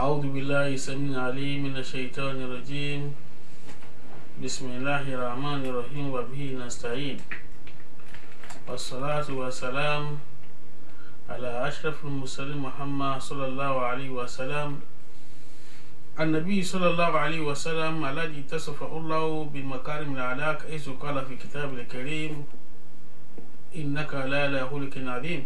أعوذ بالله السميع العليم من الشيطان الرجيم بسم الله الرحمن الرحيم وبه نستعين والصلاة والسلام على أشرف المرسلين محمد صلى الله عليه وسلم النبي صلى الله عليه وسلم الذي اتصف الله بالمكارم الأخلاق حيث قال في كتاب الكريم إنك لعلى خلق عظيم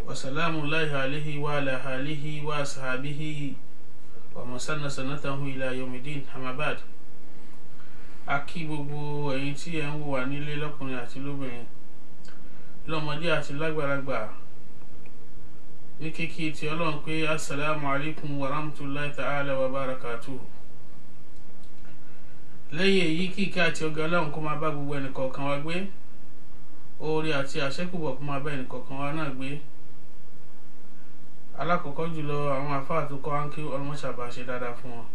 وسلام الله عليه وعلى آله وأصحابه ومن سن سنته إلى يوم الدين أما بعد. A kí gbogbo ẹ̀yin tí ẹ ń wò wá nílé lọ́kùnrin àti lóbìnrin, lọ́mọdé àti lágbàlagbà, ní kíkí tí Ọlọ́run pé assalamu alaikum wa rahmatullahi ta'ala wa barakatuh. Lẹ́yìn èyí kíkẹ́ àti ọgá Ọlọ́run kó máa bá gbogbo ẹnìkọ̀ọ̀kan wa gbé, oore àti àṣẹ́kùbọ̀ kó máa bá ẹnìkọ̀ọ̀kan wa náà gbé. Alákọ̀ọ́kọ́ jùlọ àwọn àfáà tó kọ́ áńkí ọlọ́mọṣàbà ṣe dáadáa fún wọn.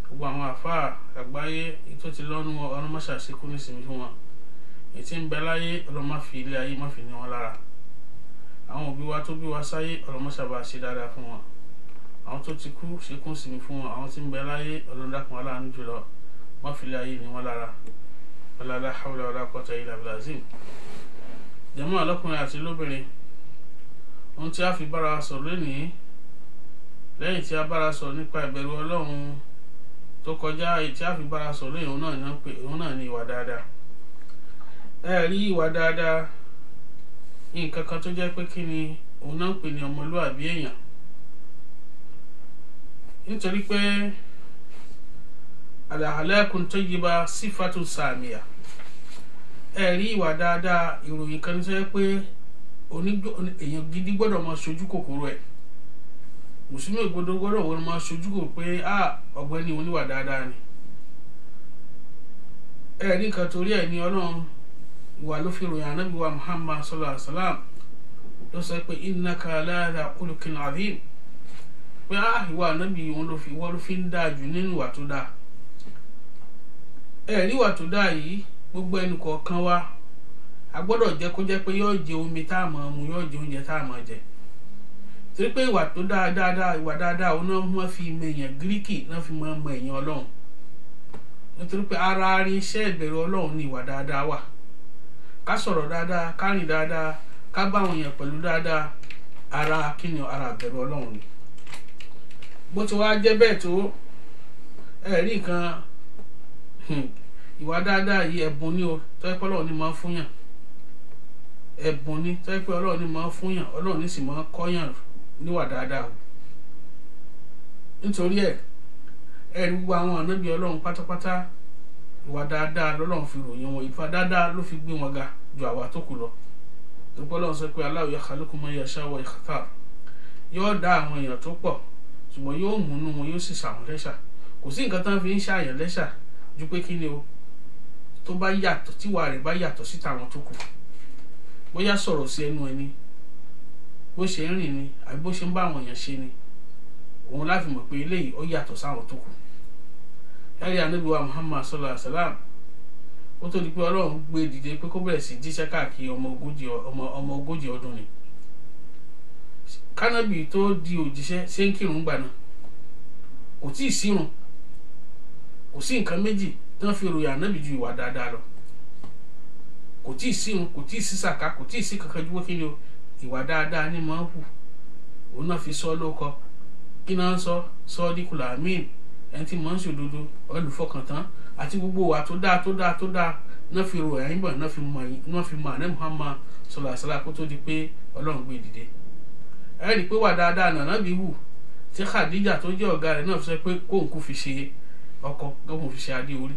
Gbogbo àwọn àfáà àgbáyé tó ti lọ́nu ọlọ́mọṣà síkú nísìnyí fún wọn. Ètí ń bẹ láyé ọlọ́mọ fi ilé ayé má fi ní wọn lára. Àwọn òbí wa tó bí wa sáyé ọlọ́mọṣàbà ṣe dáadáa fún wọn. Àwọn tó ti kú síkú sinmi fún wọn. Àwọn tí ń bẹ láyé ọlọ́dàkùn aláàánú jùlọ má fi ilé ayé ní wọn lára. Wala hawla wala quwwata illa billah. Jàmáà lọ́kùnrin àti lóbìnrin, ohun tí a fi bára sọ̀rọ̀ lónìí, lẹ́yìn tí a bára sọ̀rọ̀ nípa ìbẹ̀rù Ọlọ́run tó kọjá, èyí tí a fi bára sọ̀rọ̀ lónìí òun náà ni ìwà dáadáa. Ẹ rí ìwà dáadáa, nǹkan kan tó jẹ́ pé kí ni òun náà ń pè ní ọmọlúwàbí èèyàn. Nítorí pé al-akhlaqun tayyiba sifatun samiyah. Ẹ rí ìwà dáadáa, ìròyìn kan tó jẹ́ pé èèyàn gidi gbọ́dọ̀ máa ṣojú kòkòrò ẹ̀. Mùsùlùmí gbọ́dọ̀ wọ́n máa ṣojú kò pé ọ̀gbẹ́ni oníwà dáadáa ni. Ẹ̀rí nǹkan torí ẹ̀ ní Ọlọ́run ìwà ló fi ròyìn Ànábì wa Muhammad sallallahu alaihi wasallam ló sọ pé innaka la'ala khuluqin azim, pé ìwà Ànábì wọ́n ló fi ń dáa jù nínú ìwà tó dáa. Ẹ̀rí ìwà tó dáa yìí gbogbo ẹnì kọ̀ọ̀kan wa a gbọ́dọ̀ jẹ́ kó jẹ́ pé yóò jẹ omi tá a máa mu, yóò jẹ oúnjẹ tá a máa jẹ. Torí pé ìwà tó dáadáa, ìwà dáadáa òun náà wọ́n fi mọ èèyàn gíríkì náà fi máa mọ èèyàn Ọlọ́run. Nítorí pé ara irinṣẹ́ ìbẹ̀rù Ọlọ́run ni ìwà dáadáa wà. Ká sọ̀rọ̀ dáadáa, ká rìn dáadáa, ká bá àwọn èèyàn pẹ̀lú dáadáa, ara kíni ara ìbẹ̀rù Ọlọ́run ni. Bó ti wá jẹ́ bẹ́ẹ̀ tó ẹ̀rí nǹkan ìwà dáadáa yìí ẹ̀bùn ni o, tó yẹ pé Ọlọ́run ni máa ń fún yàn. Ẹ̀bùn ni tó yẹ pé Ọlọ́run ni máa ń fún yàn, Ọlọ́run ní sì máa ń kọ́yàn níwà dáadáa o. Nítorí ẹ̀rí gbogbo àwọn ànábì Ọlọ́run pátápátá ìwà dáadáa lọ́lọ́run fi ròyìn wọn, ìfà dáadáa ló fi gbé wọn ga ju àwa tó kù lọ. Tó pé Ọlọ́run sọ pé Allahu yakhluqu ma yasha'u wa yakhtar. Yóò dá àwọn èèyàn tó pọ̀, ṣùgbọ́n yóò múnú wọn, yóò sì ṣàwọn lẹ́ṣà. Kò sí nǹkan tán fi ń ṣàyàn lẹ́ṣà ju pé kí ni o, tó bá yàtọ̀, tíwà rẹ̀ bá yàtọ̀ sí tàwọn tó kù. Bóyá sọ̀rọ̀ sí ẹnu ẹni, bó ṣe ń rìn ni, àbí bó ṣe ń bá àwọn èèyàn ṣe ni, òun láfi mọ̀ pé eléyìí ó yàtọ̀ sáwọn tó kù. Ẹ̀rí Ànábì wa Muhammad sallallahu alaihi wasallam, ó tó di pé Ọlọ́run gbé dìde pé kó bẹ̀rẹ̀ sí jíṣẹ́ káàkiri ọmọ ogójì ọdún ni. Kánábì tó di òjíṣẹ́ ṣé ń kírun gbà náà, kò tí ì sírun, kò sí nǹkan méjì tí wọ́n fi ròyìn Ànábì ju ìwà dáadáa lọ. Kò tí ì sírun, kò tí ì sí sàká, kò tí ì sí kankan ju kí ni o, ìwà dáadáa ni máa ń hù. Òun náà fi sọ lóko, kí náà ń sọ díkùlà àmín, ẹni tí máa ń ṣòdodo, olùfọkàntán, àti gbogbo wa tó dáa náà fi ròyìn àyìnbọn, náà fi mọ àná Muhammad sallallahu alaihi wasallam kó tó di pé Ọlọ́run gbé dìde. Ẹ rí i pé wà dáadáa nàná bí wù tí Khadija tó jẹ́ ọ̀gá rẹ̀ náà fi sọ pé kóun kú fi ṣe ọkọ, kóun fi ṣe adé orí.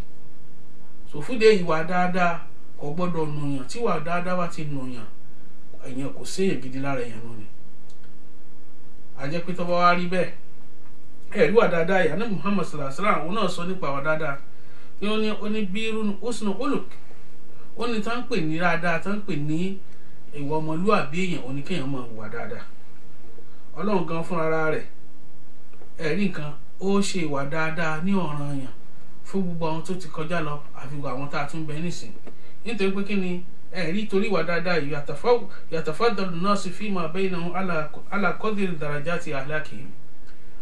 Sòfúdé ìwà dáadáa kò gbọ́dọ̀ nùyàn, tí wà dáadáa bá ti nùyàn èèyàn kò séèyàn gidi lára èèyàn nù ni. A jẹ́ pé tó bá wá rí bẹ́ẹ̀, ẹ̀rí wà dáadáa yìí Ànábì Muhammad sallallahu alaihi wasallam òun náà sọ nípa wà dáadáa tí ó ní birrun husnul khuluq. Ó ní tá ń pè ní dáadáa, tá ń pè ní ìwà ọmọlúwàbí èèyàn, oníkéèyàn máa wà dáadáa. Ọlọ́run gan fúnra rẹ̀ ẹ̀rí nǹkan ó ṣe ìwà dáadáa ní ọ̀ranyàn fún gbogbo àwọn tó ti kọjá lọ àfi gbogbo àwọn tá a tún bẹ nísìn. Nítorí pé kí ni ẹ̀rí torí wà dáadáa yìí yatafaddalu an-nasu fima baynahum ala qadri darajati ahlakihim.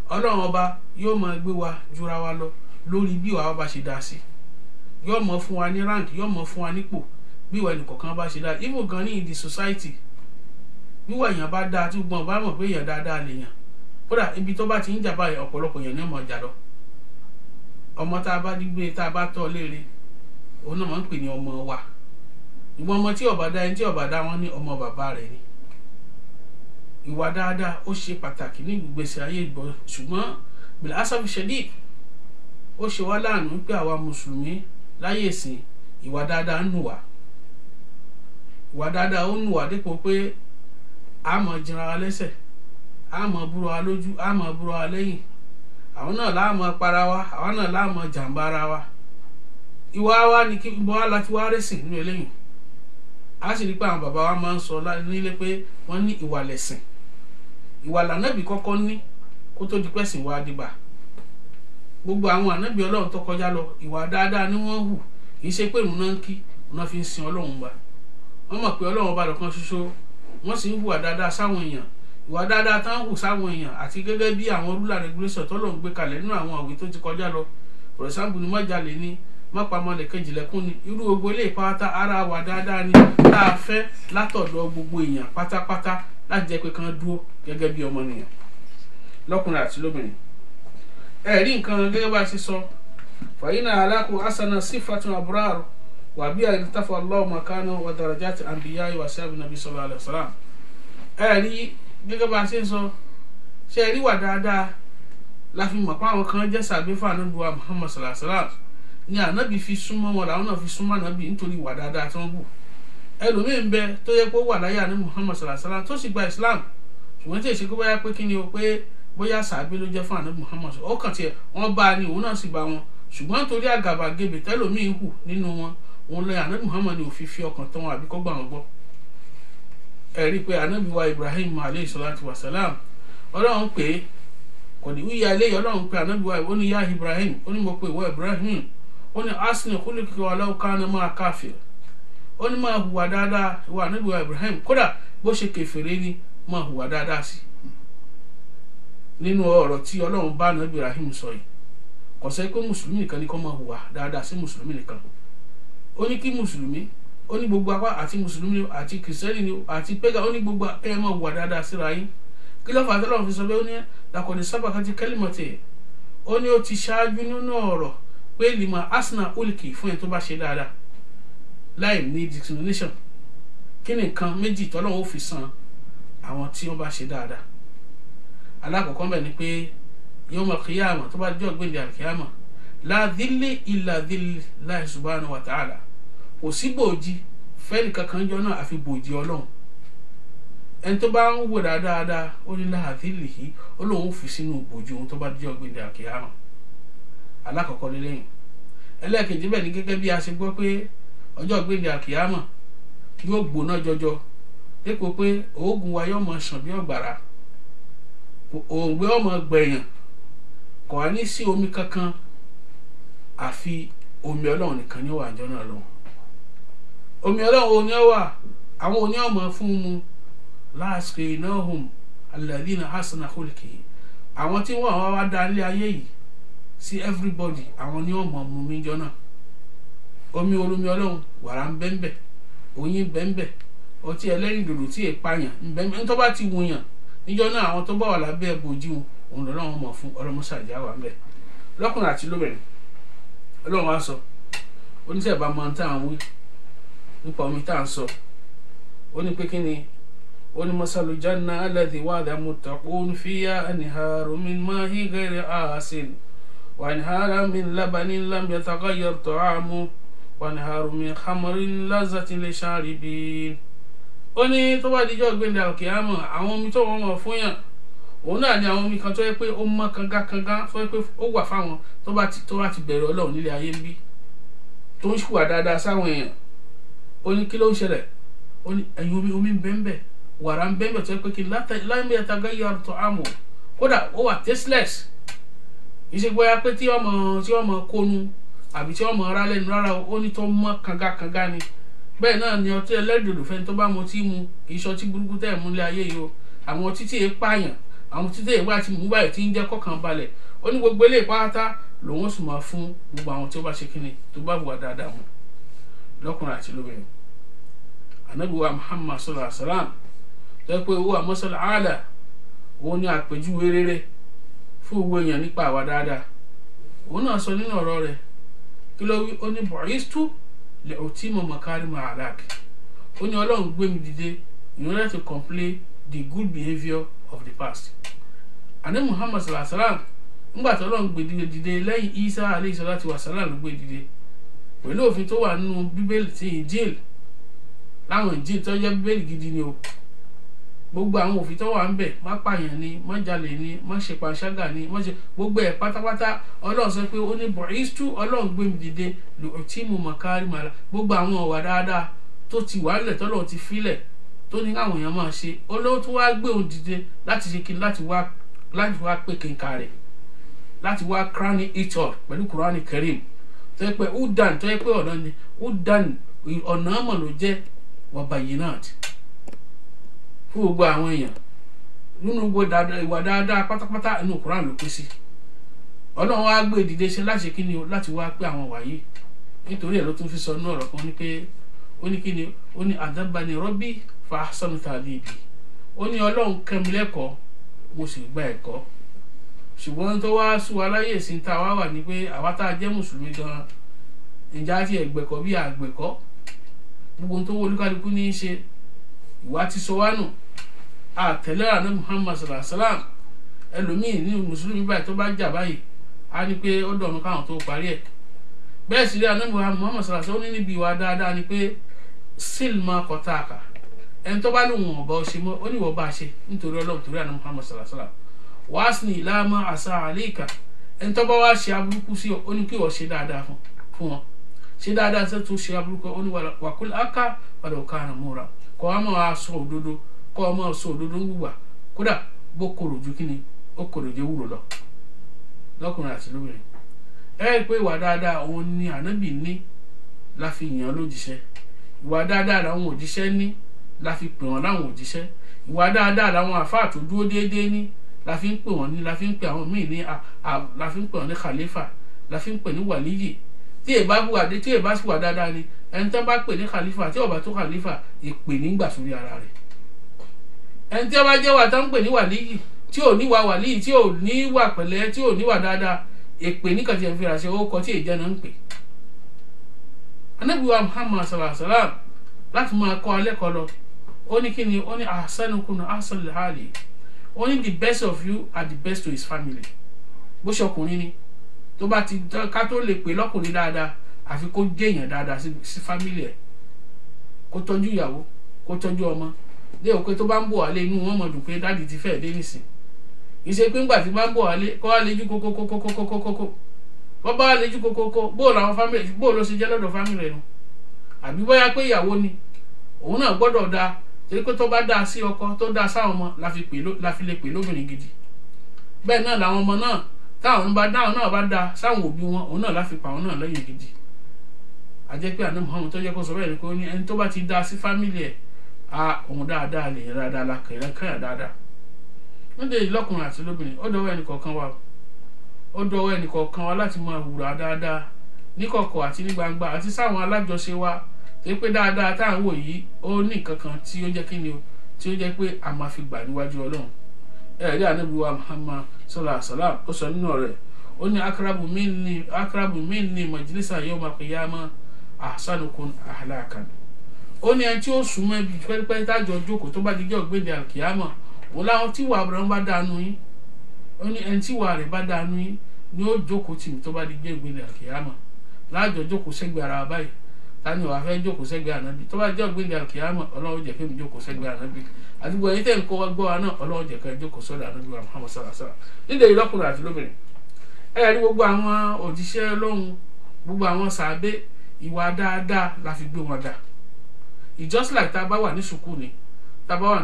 Ọlọ́run ọba yóò máa gbé wa jura wa lọ lórí bí wàá bá ṣe dá sí, yóò mọ̀ fún wa ní rank, yóò mọ̀ fún wa nípò bí wà ní kọ̀ọ̀kan bá ṣe dá. Even gan ní the society bí wà èèyàn bá dáa tí gbọ́n bá mọ̀ pé èèyàn dáadáa lè yàn, kódà ibi tó bá ti ń jà báyìí ọ̀pọ̀lọpọ̀ èèyàn ní ọmọ ìjà lọ. Ọmọ tá a bá dígbé tá a bá tọ́ léèrè òun náà máa ń pè ní ọmọ wa. Ìwọ ọmọ tí ọba dá ẹni tí ọba dá wọn ní ọmọ bàbá rẹ̀ ni. Ìwà dáadáa ó ṣe pàtàkì ní ìgbésí ayé ìbọn, ṣùgbọ́n bil asafi shadid ó ṣe wá láàánú pé àwa mùsùlùmí láyé ìsìn ìwà dáadáa ń nù wá. Ìwà dáadáa ó nù wá dípò pé a mọ̀ jìnra wa lẹ́sẹ̀, a mọ̀ búra wa lójú, a mọ̀ búra wa lẹ́yìn, àwọn náà láàmọ̀ para wa, àwọn náà láàmọ̀ jàǹbá ara wa. Ìwà wa ni kí bọ́ wá láti wá rẹ́sìn nínú eléyìí. A sì rí pé àwọn bàbá wa máa ń sọ nílé pé wọ́n ní ìwà lẹ̀sìn. Ìwà lànàbì kọ́kọ́ ní kó tó di pẹ́sìn wá dìbà. Gbogbo àwọn ànábì Ọlọ́run tó kọjá lọ ìwà dáadáa ni wọ́n hù, kì í ṣe pé ìrun náà ń kí wọ́n fi ń sin Ọlọ́run wa. Wọ́n mọ̀ pé Ọlọ́run ọba lọ́kan ṣoṣo, wọ́n sì ń hùwà dáadáa sáwọn èèyàn. Ìwà dáadáa tán hù sáwọn èèyàn àti gẹ́gẹ́ bí àwọn rúlà regulation tọ́lọ́run gbé kalẹ̀ nínú àwọn òwe tó ti kọjá lọ. For example ni má jalè ní, má pa ọmọ lẹ́kẹ̀jì lẹ́kún ni, irú gbogbo ilé ìpátá ara wà dáadáa ni tá a fẹ́ látọ̀dọ̀ gbogbo èèyàn pátápátá láti jẹ́ pé kán dúró gẹ́gẹ́ bí ọmọnìyàn lọ́kùnrin àti lóbìnrin. Ẹ̀rí nǹkan gẹ́gẹ́ bá a ṣe sọ fàyínà alákùn asana sífàtún abúrárù wà bí àìlítàfà Allahu makana wa darajati anbiya wa sahbi nabi sallallahu alaihi wasallam. Ẹ̀rí gẹ́gẹ́ bá a ṣe sọ ṣe ẹ̀rí wà dáadáa la fi mọ̀ pé àwọn kan jẹ́ sàbẹ́fà Ànábì wa Muhammad sallallahu alaihi wasallam ni ànábì fi súnmọ́ wọn làwọn náà fi súnmọ́ ànábì nítorí wà dáadáa tí wọ́n bù. Ẹlòmíín bẹ tó yẹ pé ó wà láyé àní Muhammad sallallahu alaihi wasallam tó sì gba Islam, ṣùgbọ́n tí èsì kó bóyá pé kí ni o pé bóyá sàbẹ́ ló jẹ́ fún ànábì Muhammad, ó kàn tiẹ̀ wọ́n bá a ní òun náà sì bá wọn, ṣùgbọ́n nítorí àgàbàgebè tẹ́lòmíín hù nínú wọn òun lẹ ànábì Muhammad ní òfin fi ọkàn tán wọn àbí kọ́ gbà wọn gbọ́. Ẹ̀rí pé ànábì wa Ibrahim alayhi salatu wa salam Ọlọ́run pé kọ̀dí wíyá ilé Ọlọ́run pé ànábì wa ó ní yá Ibrahim, ó ní mo pé ìwọ Ibrahim, ó ní asini kúlùkì walau kana máa káfíà, ó ní máa hùwà dáadáa ìwà ànábì wa Ibrahim kódà bó ṣe kèfèrí ni máa hùwà dáadáa sí. Nínú ọ̀rọ̀ tí Ọlọ́run bá ànábì Ibrahim sọ yìí kò sẹ́ pé mùsùlùmí nìkan ni kó máa hùwà dáadáa sí mùsùlùmí nìkan. Ó ní kí mùsùlùmí, ó ní gbogbo apá àti mùsùlùmí àti kìrìsìtẹ́nì ni àti pẹ́gà, ó ní gbogbo ẹ̀ máa hùwà dáadáa síra yín. Kí ló fà á tọ́lọ́run fi sọ pé ó ní laqad sabaqat kalimati, ó ní ó ti ṣáájú nínú ọ̀rọ̀ pé lima asna ulki fún ẹ tó bá ṣe dáadáa láì ní discrimination. Kí ni nǹkan méjì tọ́lọ́run ó fi san àwọn tí wọ́n bá ṣe dáadáa? Alákọ̀ọ́kọ́ bẹ̀ ni pé yawmal qiyamah tó bá jẹ́ ọ̀gbìn al-qiyamah la dhilli illa dhillahi subhanahu wa ta'ala, kò sí bòójì fẹ́ẹ̀lì kankan jọ náà àfi bòójì Ọlọ́run. Ẹni tó bá ń wò dáadáa ó ní la dhillihi, ó lóun fi sínú bòójì ohun tó bá jẹ́ ọ̀gbìn al-qiyamah. Alákọ̀ọ́kọ́ lélẹ́yìn. Ẹlẹ́ẹ̀kejì bẹ́ẹ̀ ni gẹ́gẹ́ bí a ṣe gbọ́ pé ọjọ́ ọ̀gbìn al-qiyamah yóò gbóná jọjọ dípò pé òógùn wa yóò mọ ṣàn bí ọ̀gbàrà, òǹgbẹ ọmọ gbẹ̀yàn, kò wá ní sí omi kankan àfi omi Ọlọ́run nìkan ní ó wà àjọ náà lọ. Omi Ọlọ́run ò ní ó wà, àwọn òní ọmọ fún mu lasqinahum alladhina hasana khulqihi, àwọn tí wọ́n wá dá ilé ayé yìí sí everybody, àwọn ní ọmọ mú mi jọ náà. Omi olómi Ọlọ́run wàrà ń bẹ́ńbẹ́, oyin bẹ́ńbẹ́, ọtí ẹlẹ́rìndòdò tí èèpààyàn ń bẹ́ńbẹ́, tó bá ti wùyàn níjọ́ náà àwọn tó bá wà lábẹ́ ẹ̀bùjì wọn òun lọ́wọ́ mọ̀ fún ọlọ́mọṣàjà wà ńbẹ̀ lọ́kùnrin àti lóbìnrin. Ọlọ́run wá sọ oníṣẹ́ ìbá máa ń tà ń wí nípa omi tá à ń sọ, ó ní pé kí ni, ó ní masalu janna alladhi wa'ada muttaqun fiha anharu min ma'in ghayri asin wa anharu min labanin lam yataghayyar ta'amuhu wa anharu min khamrin lazzatin lisharibin. Ó ní tó bá dijọ́ gbẹ̀ndẹ̀ al-qiyamah àwọn omi tó wọ́n mọ̀ fún yàn òun náà ni àwọn omi kan tó yẹ pé ó mọ́ kangakanga, tó yẹ pé ó wà fáwọn tó bá ti bẹ̀rẹ̀ Ọlọ́run nílé ayé ń bí tó ń ṣùwà dáadáa sáwọn èèyàn. Ó ní kí ló ń ṣẹlẹ̀? Ó ní ẹ̀yin omi ń bẹ́ńbẹ́, wàrà ń bẹ́ńbẹ́ tó yẹ pé kí lam yataghayyar ta'amuhu, kódà ó wà tasteless. Ìṣègbọ́ya pé tí ọmọ kónú àbí tí ọmọ ara lẹ́nu rárá, ó ní tó mọ́ kangakanga ni bẹ́ẹ̀ náà ni ọtí ẹlẹ́dòdò fẹ́ni tó bá mọtí mu kì í ṣọtí burúkú tẹ́ ẹ̀ mú lé ayé yìí o àwọn ọtí tí èé pààyàn àwọn ọtí tí èé wá ti mú báyìí tí ń jẹ́ kọ́kàn balẹ̀ ó ní gbogbo eléyìí pátá lòun ó sì máa fún gbogbo àwọn tí ó bá ṣe kíni tó bá wà dáadáa mu lọ́kùnrin àti lóbìnrin. Ànábì wa Muhammad sallallahu alaihi wasallam tó yẹ pé owó àmọ́sọ̀lá àlà òun ni àpèjúwe rere fún gbogbo èèyàn nípa àwa dáadáa. Òun náà sọ nínú ọ̀rọ̀ rẹ̀ kí ló wí, ó ní bu'istu li utimma makarima al-akhlaq. Ó ní Ọlọ́run gbé mi dìde in order to complete the good behaviour of the past. Ànábì Muhammad sallallahu alaihi wasallam nígbà tí Ọlọ́run gbé dìde lẹ́yìn Isa alayhi salatu wa salam ló gbé dìde pẹ̀lú òfin tó wà nínú bíbélì tí Injil láwọn Injil tó jẹ́ bíbélì gidi ni o. Gbogbo àwọn òfin tó wà ń bẹ̀ má pààyàn ni má jalè ni má ṣe panṣágà ni má ṣe gbogbo ẹ̀ pátápátá Ọlọ́run sọ pé ó ní bu'istu Ọlọ́run gbé mi dìde li utimma makarima al-akhlaq. Gbogbo àwọn ọ̀wà dáadáa tó ti wà lẹ̀ tọ́lọ́run ti filẹ̀ tó ní káwọn èèyàn máa ṣe Ọlọ́run tó wá gbé òun dìde láti ṣe kí láti wá pé kínka rẹ̀ láti wá krani itọ́ pẹ̀lú Qur'ani Karim tó yẹ pé udan tó yẹ pé ọ̀nà ni udan ọ̀nà ọmọ ló jẹ́ wa bayinat fún gbogbo àwọn èèyàn nínú gbogbo ìwà dáadáa pátápátá inú Qur'an ló pé sí. Ọlọ́run wá gbé dìde ṣe láti kíni o láti wá pé àwọn wàyí nítorí ẹ̀ ló tún fi sọ ní ọ̀rọ̀ kan ní pé ó ní kíni ó ní adabani rabbi fa ahsana ta'dibi. Ó ní Ọlọ́run kẹ́ mi lẹ́kọ̀ọ́ mo sì gba ẹ̀kọ́ ṣùgbọ́n tó wá sùn aláyè sí ta wá wà ní pé àwa tá a jẹ́ mùsùlùmí gan ìjà tí ẹ̀gbẹ̀kọ́ bí àgbẹ̀kọ́ gbogbo tó wọlé kálukú ní í ṣe ìwà ti sọ wá nù àtẹ̀lé Ànábì Muhammad sallallahu alaihi wasallam. Ẹlòmíì ní mùsùlùmí báyìí tó bá jà báyìí á ní pé ó dọ̀nù káwọn tó parí ẹ̀. Bẹ́ẹ̀ sì rí Ànábì Muhammad sallallahu alaihi wasallam ó ní níbi ìwà dáadáa ni pé sílmà kọ́tàkà ẹni tó bá lóun ọ̀bà ọ̀ṣẹ́ mọ́ ó ní ìwọ bá ṣe nítorí Ọlọ́run torí Ànábì Muhammad sallallahu alaihi wasallam. Wasni ila ma asa alayka ẹni tó bá wá ṣe aburúkú sí ọ ó ní kí wọ́n ṣe dáadáa fún wọn ṣe dáadáa sí tó ṣe aburúkú ó ní wàkúlẹ̀ aka walau kana mura kọ́ ọ máa sọ òdodo kọ́ ọ máa sọ òdodo ń gbùgbà kódà bó korò ju kíni ó korò jẹ́ wúrò lọ lọ́kùnrin àti lóbìnrin. Ẹ rí pé ìwà dáadáa òun ni Ànábì ní la fi yàn lójíṣẹ́. Ìwà dáadáa làwọn òjíṣẹ́ ní la fi pè wọ́n láwọn òjíṣẹ́. Ìwà dáadáa làwọn àfáà tó dúró déédéé ní la fi ń pè wọ́n ní la fi ń pè àwọn míì ní la fi ń pè wọ́n ní khalifa la fi ń pè ní wàlíyì. Tí èbá buwàdé tí èbá sì wà dáadáa ni ẹni tó bá pè ní khalifa tí ó bá tó khalifa ìpè nígbà sórí ara rẹ̀. Ẹni tí ó bá jẹ́ wà tó ń pè ní wàlíyì tí ò ní wà wàlíyì tí ò ní wà pẹ̀lẹ́ tí ò ní wà dáadáa ìpè níkan tí ẹ̀ ń fi ràṣẹ owó kọ tí èjẹ́ náà ń pè. Ànábì wa Muhammad sallallahu alaihi wasallam láti máa kọ́ alẹ́kọ̀ọ́ lọ ó ní kí ni ó ní ahsanukum ahsanu li hali. Only the best of you are the best to his family. Bó ṣe ọkùnrin ni tó bá ti ká tó lè pè lọ́kùnrin dáadáa àfi kó jẹ́yàn dáadáa sí family ẹ̀ kó tọ́jú ìyàwó kó tọ́jú ọmọ lé òkè tó bá ń bọ̀ wálé inú wọn mọ̀ dùn pé dáàdì ti fẹ́ẹ̀ dé nìsín. Ìṣe pé ńgbà tí bá ń bọ̀ wálé kó wá lejú kókókókókókókókó wọ́n bá wá lejú kókókó bóòlù àwọn family bóòlù ló ṣe jẹ́ lọ́dọ̀ family rẹ̀ nu. Àbí bóyá pé ìyàwó ni òun náà gbọ́dọ̀ dáa torí pé tó bá dáa sí ọkọ tó dáa sáwọn ọmọ la fi lè pè lóbìnrin gidi. Bẹ́ẹ̀ náà làwọn ọmọ náà táwọn náà bá dáa sáwọn òbí wọn òun náà la fi pa àwọn náà lẹ́yìn gidi. Àjẹ́ pé Ànábì Muhammad tó jẹ́ kó sọ bẹ́ẹ̀ ni kó ní ẹni tó bá ti dáa sí fámìlì ẹ̀ òun dáadáa lè yẹn dáadáa la kẹ̀yà dáadáa. Wọ́n dé lọ́kùnrin àti lóbìnrin ó dọwọ́ ẹnì kọ̀ọ̀kan wa ó dọwọ́ ẹnì kọ̀ọ̀kan wa láti máa hùwà dáadáa ní kọ̀kọ̀ àti ní gbangba àti sáwọn alájọṣe wa tí pé dáadáa tá à ń wò yìí ó ní nǹkan kan tí ó jẹ́ kí ni o tí ó jẹ́ pé a máa fi gbà níwájú Ọlọ́run. Ẹ̀rí Ànábì wa Muhammad sallallahu alaihi wasallam ó sọ nínú rẹ̀ ó ní akrabu minni majlisa yawma qiyamah ahsanukum ahlakan. Ó ní ẹni tí ó súnmọ́ ibi pẹ́ẹ́pẹ́ẹ́ tájọ jókòó tó bá dijọ́ ògbéde àkìyámà òun láwọn tí wà rẹ̀ bá dànù yín. Ó ní ẹni tí wà rẹ̀ bá dànù yín ni ó jókòó tì mí tó bá dijọ́ ògbéde àkìyámà láàjọ jókòó sẹ́gbẹ̀ẹ́ ara báyìí tani wàá fẹ́ jókòó sẹ́gbẹ̀ẹ́ Ànábì tó bá jẹ́ ògbéde àkìyámà Ọlọ́run jẹ́ kémi jókòó sẹ́gbẹ̀ẹ́ Ànábì àdúgbò ẹ̀yin tẹ̀ ń kó gbọ́ wa náà Ọlọ́run jẹ́ kémi jókòó sọ́dọ̀ Ànábì wa Muhammad sallallahu alaihi wasallam. nídìí èyí lọ́kùnrin àti lóbìnrin rí gbogbo àwọn òjíṣẹ́ Ọlọ́run gbogbo àwọn sàábé ìwà dáadáa la fi gbé wọn ga. It's just like tá a bá wà ní sùkúù ni tá a bá wà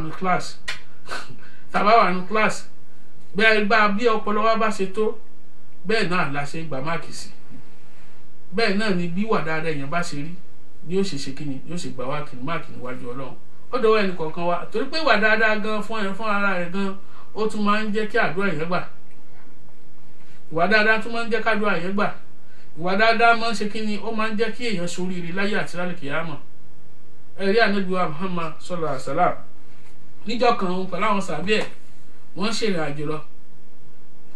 ní class bẹ́ẹ̀ bá bí ọpọlọ wa bá ṣe tó bẹ́ẹ̀ náà la ṣe gba máàkì sí bẹ́ẹ̀ náà ni bí wà dáadáa èèyàn bá ṣe rí ni yóò ṣe kíni yóò ṣe gbà wá kìnnì máàkì níwájú Ọlọ́run. Ó dọwọ́ ẹnì kọ̀ọ̀kan wa torí pé ìwà dáadáa gan fún ara rẹ̀ gan ó tún máa ń jẹ́ kí àdúrà yẹn gbà. Ìwà dáadáa tún máa ń jẹ́ kí àdúrà yẹn gbà. Ìwà dáadáa máa ń ṣe kíni ó máa ń jẹ́ kí èèyàn ṣoríire láyé àti lálùkìyámọ̀. Ẹ̀rí Ànábì wa Muhammad sallallahu alaihi wasallam níjọ́ kan òun pẹ̀lú àwọn sàbí ẹ̀ wọ́n ṣèrìn àjò lọ.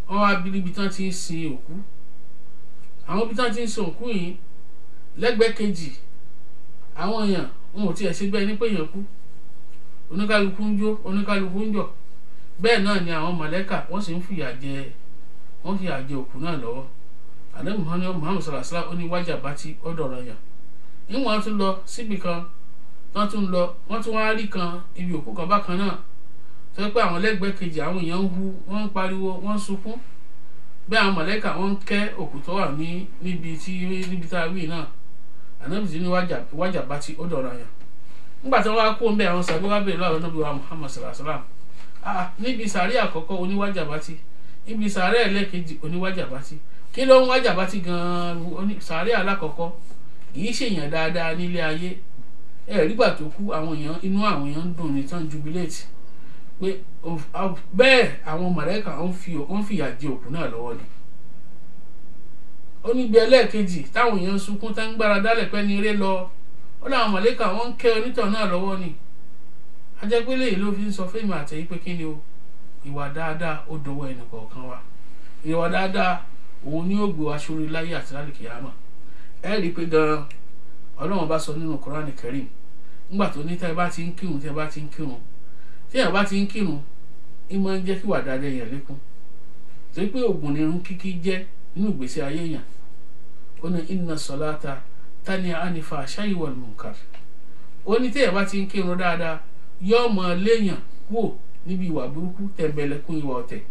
Wọ́n wá ibi tán ti ń sin òkú. Àwọn ibi tán ti ń sin òkú yìí lẹ́gbẹ̀ẹ́ kejì àwọn èèyàn wọn ò tiẹ̀ ṣe bẹ́ẹ̀ ní pé èèyàn kú. Oníkálukú ń jó oníkálukú ń jọ̀. Bẹ́ẹ̀ náà ni àwọn màlẹ́kà wọ́n sì ń fìyà jẹ òkú náà lọ́wọ́. Ànábì Muhammad sallallahu alaihi wasallam ó ní wájàbátì ọ̀dọ̀ ọ̀rọ̀ yàn. Ìwọ̀n tún lọ síbi kan wọ́n tún wá rí kan ibi òkú kan bákan náà tó pé àwọn lẹ́gbẹ̀ẹ́ kejì àwọn èèyàn ń hu wọ́n ń pariwo wọ́n ń sunkún. Bẹ́ẹ̀ àwọn màlẹ́kà wọ́n ń kẹ́ òkú tó wà níbi tá a wí náà. Ànábì sì ní wájàbátì ọ̀dọ̀ ọ̀rọ̀ yàn. Nígbà tí wọ́n wá kó ń bẹ àwọn sàbí wá bèèrè lọ́wọ́ Ànábì wa Muhammad sallallahu alaihi wasallam níbi sàárè àkọ́kọ́ oníwájàbátì níbi sàárè ẹlẹ́kejì oníwájàbátì kí ló ń wájàbátì gan-an sàárè alákọ̀ọ́kọ́ kì í ṣèyàn dáadáa nílé ayé rígbà tó kú àwọn èèyàn inú àwọn èèyàn ń dùn ní tán jubilate pé bẹ́ẹ̀ àwọn màlẹ́kà wọ́n fìyà jẹ òkú náà lọ́wọ́ ni. Ó níbi ẹlẹ́ẹ̀kejì táwọn èèyàn sunkún tán ń gbára dálẹ̀ pẹ́ ní eré lọ ó láwọn màlẹ́kà wọ́n ń kẹ́ onítọ̀ náà lọ́wọ́ ni. Ajẹ́pẹ́lẹ́ yìí ló fi ń sọ fẹ́mi àtẹ̀yí pé kí ni o ìwà dáadáa ó dọwọ́ ẹnì kọ̀ọ̀kan wa. Ìwà dáadáa òun ni ó gbé wa sórí láyé àti lálùkìyámọ̀. Ẹ rí i pé gan-an Ọlọ́run bá sọ nínú Kùránì Kẹ́rímù nígbà tó ní tẹ́ bá ti ń kírun tí èèyàn bá ti ń kírun ìmọ̀ ń jẹ́ kí wà dáadáa èèyàn lékún. Torí pé ògùn nírun kíkí jẹ́ nínú ìgbésí ayé èèyàn. Ó ní inna salata tani anifa ash-shay'i wal munkar. Ó ní tẹ́yẹ̀ bá ti ń kírun dáadáa yóò mọ léèyàn wò níbi ìwà burúkú tẹ̀mbẹ̀lẹ̀kún ìwà ọ̀tẹ̀.